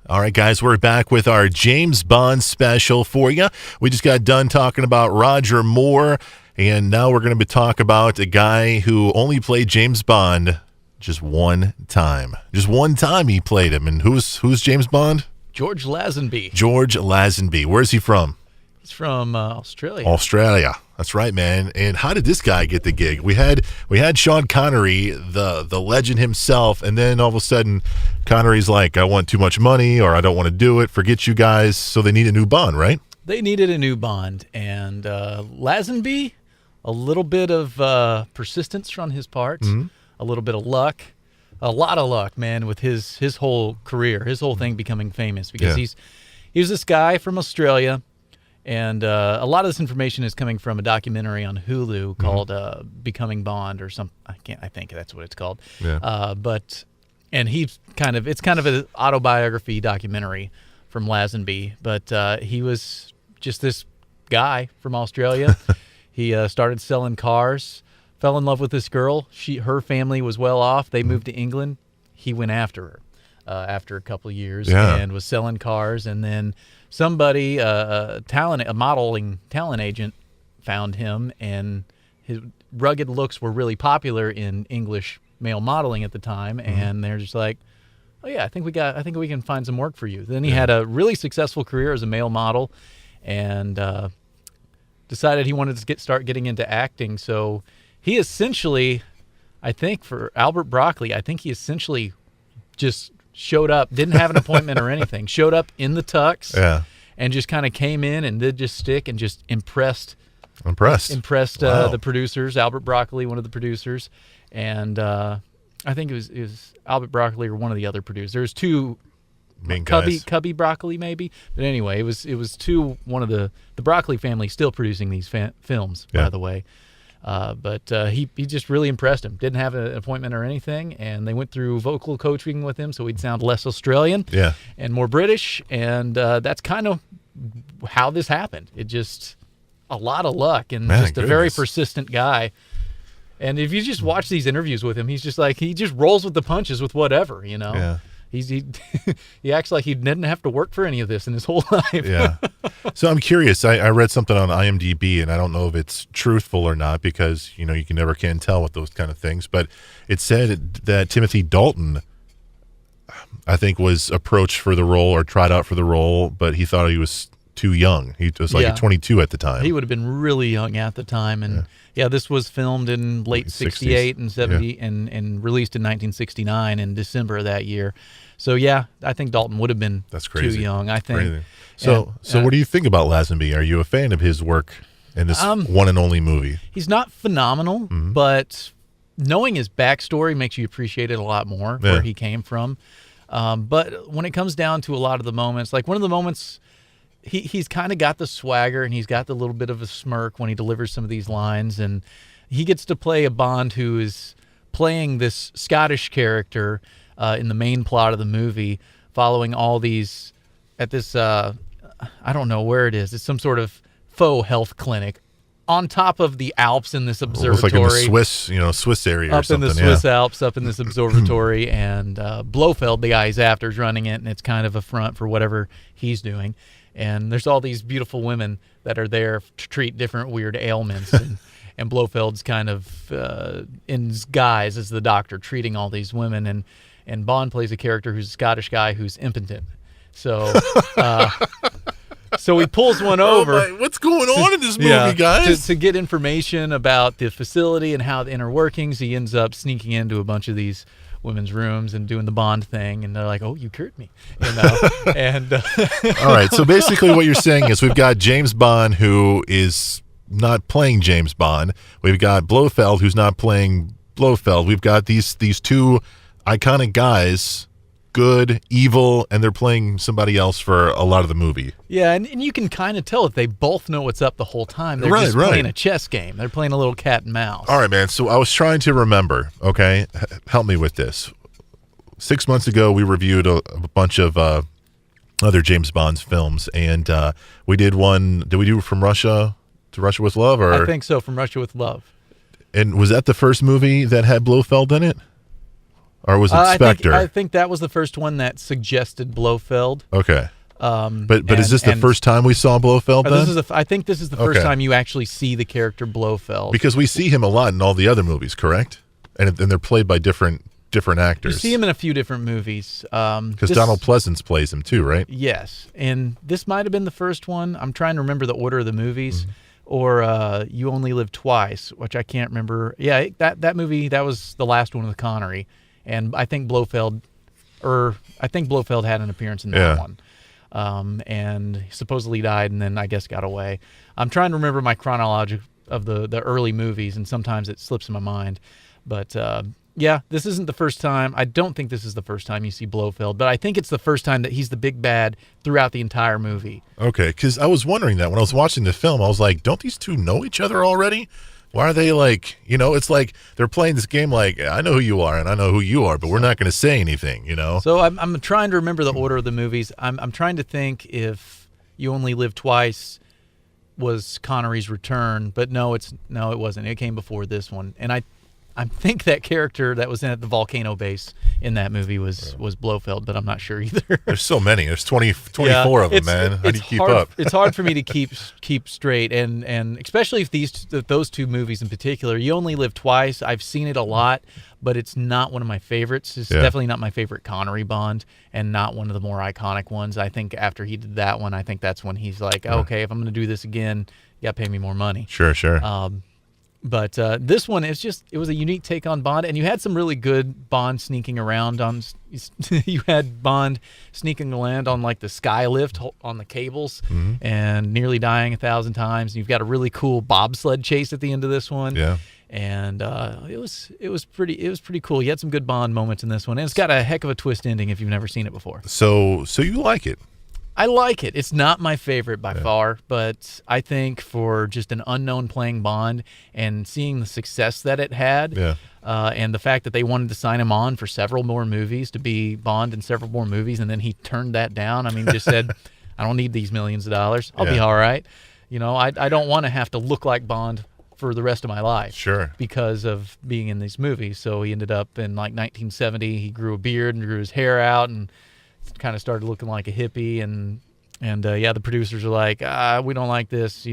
All right, guys, we're back with our James Bond special for you. We just got done talking about Roger Moore, and now we're going to talk about a guy who only played James Bond just one time. Just one time he played him. And who's James Bond? George Lazenby. George Lazenby. Where's he from? He's from Australia. Australia. That's right, man. And how did this guy get the gig? We had Sean Connery, the legend himself, and then all of a sudden Connery's like, I want too much money, or I don't want to do it. Forget you guys. So they need a new Bond, right? They needed a new Bond, and Lazenby, a little bit of persistence on his part, a little bit of luck, a lot of luck, man, with his whole career, his whole thing becoming famous, because he was this guy from Australia. And a lot of this information is coming from a documentary on Hulu called "Becoming Bond" or something. I think that's what it's called. Yeah. And it's kind of an autobiography documentary from Lazenby. But he was just this guy from Australia. He started selling cars, fell in love with this girl. Her family was well off. They moved to England. He went after her after a couple of years and was selling cars, and then somebody, a modeling talent agent, found him, and his rugged looks were really popular in English male modeling at the time, and they're just like, "Oh yeah, I think we can find some work for you." Then he had a really successful career as a male model, and decided he wanted to start getting into acting. So he essentially, I think for Albert Broccoli, he essentially just showed up, didn't have an appointment or anything, showed up in the tux, and just kind of came in and did just stick and just impressed the producers, Albert Broccoli, one of the producers, and I think it was Albert Broccoli or one of the other producers. There's two main guys. Cubby Broccoli maybe, but anyway, it was one of the Broccoli family still producing these films, by the way. But he just really impressed him. Didn't have an appointment or anything, and they went through vocal coaching with him so he'd sound less Australian and more British, and that's kind of how this happened. It just a lot of luck and just a very persistent guy. And if you just watch these interviews with him, he's just like, he just rolls with the punches with whatever, you know. Yeah. He acts like he didn't have to work for any of this in his whole life. Yeah. So I'm curious. I read something on IMDb, and I don't know if it's truthful or not, because you can tell with those kind of things. But it said that Timothy Dalton, I think, was approached for the role or tried out for the role, but he thought he was too young. He was like 22 at the time. He would have been really young at the time, and this was filmed in late 68 and 70 and released in 1969 in December of that year. So I think Dalton would have been too young, I think. Crazy. So what do you think about Lazenby? Are you a fan of his work in this one and only movie? He's not phenomenal, but knowing his backstory makes you appreciate it a lot more, where he came from. But when it comes down to a lot of the moments, like one of the moments, he's kind of got the swagger, and he's got the little bit of a smirk when he delivers some of these lines, and he gets to play a Bond who is playing this Scottish character in the main plot of the movie, following all these at this I don't know where it is. It's some sort of faux health clinic on top of the Alps in this observatory. It's like in the Swiss area or something. Up in the Swiss Alps, up in this observatory, and Blofeld, the guy he's after, is running it, and it's kind of a front for whatever he's doing. And there's all these beautiful women that are there to treat different weird ailments, and Blofeld's kind of in guise as the doctor treating all these women, and Bond plays a character who's a Scottish guy who's impotent. So so he pulls one over. What's going on in this movie, guys? To get information about the facility and how the inner workings. He ends up sneaking into a bunch of these women's rooms and doing the Bond thing, and they're like, "Oh, you cured me," and all right. So basically, what you're saying is we've got James Bond who is not playing James Bond. We've got Blofeld who's not playing Blofeld. We've got these two iconic guys, good, evil, and they're playing somebody else for a lot of the movie. Yeah, and you can kind of tell that they both know what's up the whole time. They're just playing a chess game. They're playing a little cat and mouse. All right, man. So I was trying to remember, okay? Help me with this. 6 months ago, we reviewed a bunch of other James Bond films, and we did one. Did we do From Russia to Russia with Love? Or I think so, From Russia with Love. And was that the first movie that had Blofeld in it? or was it Spectre? I think that was the first one that suggested Blofeld. Okay. But is this the first time we saw Blofeld then? I think this is the first time you actually see the character Blofeld. Because we see him a lot in all the other movies, correct? And they're played by different actors. You see him in a few different movies. Because Donald Pleasance plays him too, right? Yes. And this might have been the first one. I'm trying to remember the order of the movies. Or You Only Live Twice, which I can't remember. Yeah, that movie, that was the last one with Connery. And I think Blofeld had an appearance in that one. And he supposedly died and then I guess got away. I'm trying to remember my chronology of the early movies, and sometimes it slips in my mind. But yeah, this isn't the first time. I don't think this is the first time you see Blofeld, but I think it's the first time that he's the big bad throughout the entire movie. Okay, because I was wondering that when I was watching the film. I was like, don't these two know each other already? Why are they like, it's like they're playing this game like, I know who you are and I know who you are, but we're not going to say anything, So I'm trying to remember the order of the movies. I'm trying to think if You Only Live Twice was Connery's return, but no, it wasn't. It came before this one. And I think that character that was in at the volcano base in that movie was Blofeld, but I'm not sure either. There's so many. There's 24 of them, man. How do you keep up? It's hard for me to keep straight, and especially if those two movies in particular. You Only Live Twice. I've seen it a lot, but it's not one of my favorites. It's definitely not my favorite Connery Bond, and not one of the more iconic ones. I think after he did that one, I think that's when he's like, okay, if I'm going to do this again, you got to pay me more money. Sure. But this one, it was a unique take on Bond, and you had some really good Bond sneaking around on. You had Bond sneaking around on like the sky lift on the cables, and nearly dying 1,000 times. You've got a really cool bobsled chase at the end of this one. Yeah, and it was pretty cool. You had some good Bond moments in this one, and it's got a heck of a twist ending if you've never seen it before. So you like it? I like it. It's not my favorite by far, but I think for just an unknown playing Bond and seeing the success that it had, and the fact that they wanted to sign him on for several more movies to be Bond in several more movies, and then he turned that down. I mean, just said, I don't need these millions of dollars. I'll be all right. I don't want to have to look like Bond for the rest of my life. Sure. Because of being in these movies. So he ended up in like 1970, he grew a beard and grew his hair out and kind of started looking like a hippie, and the producers are like, we don't like this,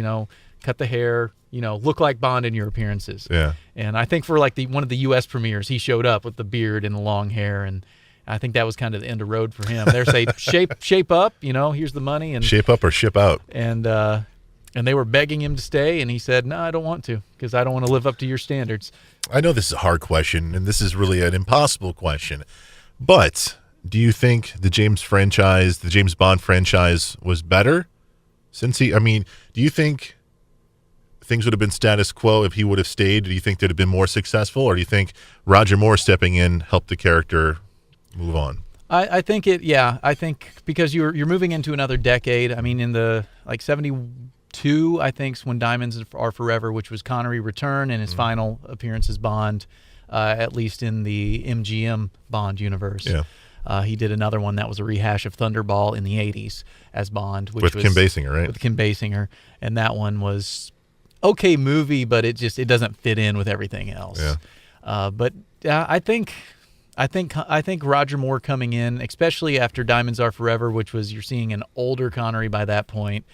cut the hair, look like Bond in your appearances. Yeah. And I think for like one of the U.S. premieres, he showed up with the beard and the long hair, and I think that was kind of the end of road for him. They're saying, shape up, here's the money, and shape up or ship out. And they were begging him to stay, and he said, no, I don't want to, because I don't want to live up to your standards. I know this is a hard question, and this is really an impossible question, but do you think the James Bond franchise was better do you think things would have been status quo if he would have stayed? Do you think they'd have been more successful, or do you think Roger Moore stepping in helped the character move on? I think because you're moving into another decade. I mean, in the 72, I think, is when Diamonds Are Forever, which was Connery return and his final appearance as Bond, at least in the MGM Bond universe. Yeah. He did another one that was a rehash of Thunderball in the 80s as Bond. With Kim Basinger, right? With Kim Basinger. And that one was okay movie, but it doesn't fit in with everything else. Yeah. But I think Roger Moore coming in, especially after Diamonds Are Forever, which was you're seeing an older Connery by that point,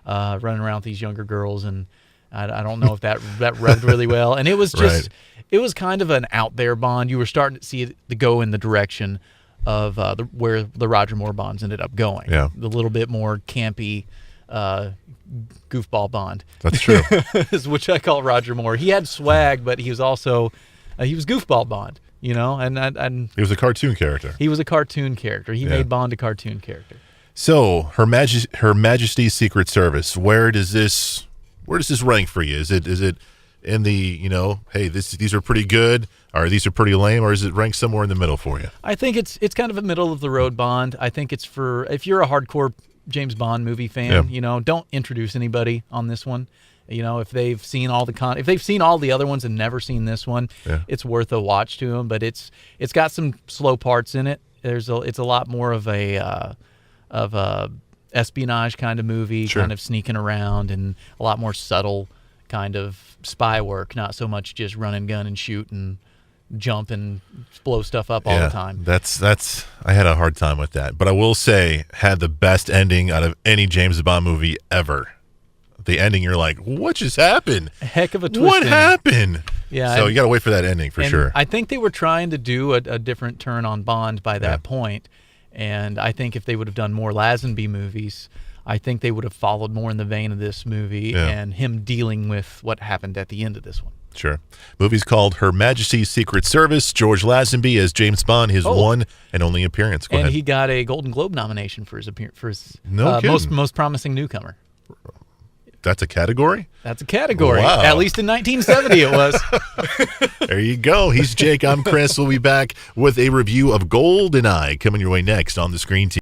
running around with these younger girls, and I don't know if that revved really well. And it was just it was kind of an out there Bond. You were starting to see it to go in the direction of where the Roger Moore Bonds ended up going. Yeah. The little bit more campy goofball Bond. That's true. Which I call Roger Moore. He had swag, but he was also he was goofball Bond, and he was a cartoon character. He was a cartoon character. He made Bond a cartoon character. So, Her Majesty's Secret Service, where does this rank for you? Is it in the, hey, these are pretty good, or these are pretty lame, or is it ranked somewhere in the middle for you? I think it's kind of a middle of the road Bond. I think it's for, if you're a hardcore James Bond movie fan, don't introduce anybody on this one. If they've seen all the other ones and never seen this one, it's worth a watch to them. But it's got some slow parts in it. It's a lot more of a espionage kind of movie, kind of sneaking around, and a lot more subtle kind of spy work, not so much just run and gun and shoot and jump and blow stuff up all the time. That's I had a hard time with that. But I will say, had the best ending out of any James Bond movie ever. The ending, you're like, what just happened? A heck of a twist. What happened? Yeah. So you got to wait for that ending for sure. I think they were trying to do a different turn on Bond by that point. And I think if they would have done more Lazenby movies, I think they would have followed more in the vein of this movie and him dealing with what happened at the end of this one. Sure. Movie's called Her Majesty's Secret Service. George Lazenby as James Bond, his one and only appearance. Go ahead. He got a Golden Globe nomination for his appearance, for his kidding. most promising newcomer. That's a category? That's a category. Wow. At least in 1970 it was. There you go. He's Jake. I'm Chris. We'll be back with a review of GoldenEye coming your way next on the Screen TV.